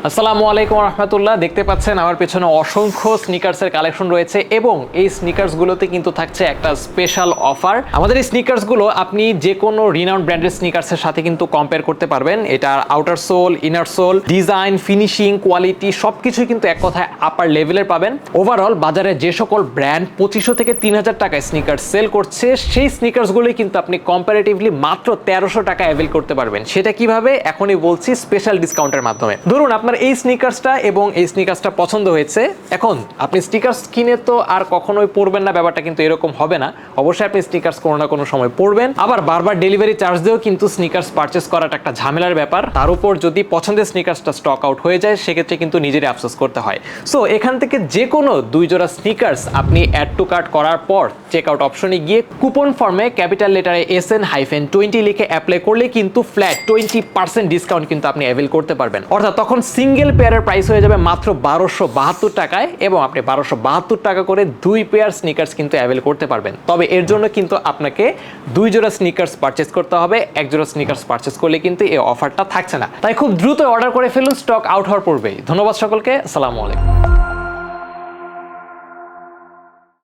আসসালামু আলাইকুম রহমতুল্লাহ। দেখতে পাচ্ছেন আমার পেছনে অসংখ্য স্নিকার্সের কালেকশন রয়েছে এবং এই স্নিকার্সগুলোতে কিন্তু থাকছে একটা স্পেশাল অফার। আমাদের এই স্নিকার্সগুলো আপনি যে কোনো রিনাউন্ড ব্র্যান্ডের স্নিকার্সের সাথে কিন্তু কম্পেয়ার করতে পারবেন। এটার outer sole, inner sole, design, finishing, quality সবকিছুই কিন্তু এক কথায় আপার লেভেলের পাবেন। ওভারঅল বাজারে যে সকল ব্র্যান্ড 2500 থেকে 3000 টাকায় স্নিকার্স সেল করছে, সেই স্নিকার্সগুলোই কিন্তু আপনি কম্পারেটিভলি মাত্র 1300 টাকা অ্যাভেল করতে পারবেন। সেটা কিভাবে এখনই বলছি, স্পেশাল ডিসকাউন্টের মাধ্যমে। ধরুন আপনার এই স্নিকার্সটা এবং এই স্নিকার্সটা পছন্দ হয়েছে, এখন আপনি স্নিকার্স কিনে তো আর কখনোই পরবেন না, ব্যাপারটা কিন্তু এরকম হবে না। অবশ্যই আপনি স্নিকার্স কোনো না কোনো সময় পরবেন। আবার বারবার ডেলিভারি চার্জ দিয়েও কিন্তু স্নিকার্স পারচেস করাটা একটা ঝামেলার ব্যাপার। তার উপর যদি পছন্দের স্নিকার্সটা স্টক আউট হয়ে যায়, সেক্ষেত্রে কিন্তু নিজেরই আফসোস করতে হয়। সো এখান থেকে যে কোনো 2 জোড়া স্নিকার্স আপনি অ্যাড টু কার্ট করার পর চেক আউট অপশনে গিয়ে কুপন ফর্মে ক্যাপিটাল লেটারে SN-20 লিখে অ্যাপ্লাই করলে কিন্তু ফ্ল্যাট 20% ডিসকাউন্ট কিন্তু আপনি অ্যাভেল করতে পারবেন। অর্থাৎ তখন সিঙ্গেল পেয়ারের প্রাইস হয়ে যাবে মাত্র 1272 টাকায় এবং আপনি 1272 টাকা করে 2 পেয়ার স্নিকার্স কিন্তু অ্যাভেল করতে পারবেন। তবে এর জন্য কিন্তু আপনাকে 2 জোড়া স্নিকার্স পারচেস করতে হবে। 1 জোড়া স্নিকার্স পারচেস করলে কিন্তু এই অফারটা থাকছে না। তাই খুব দ্রুত অর্ডার করে ফেলুন, স্টক আউট হওয়ার পূর্বেই। ধন্যবাদ সকলকে, আসসালামু আলাইকুম।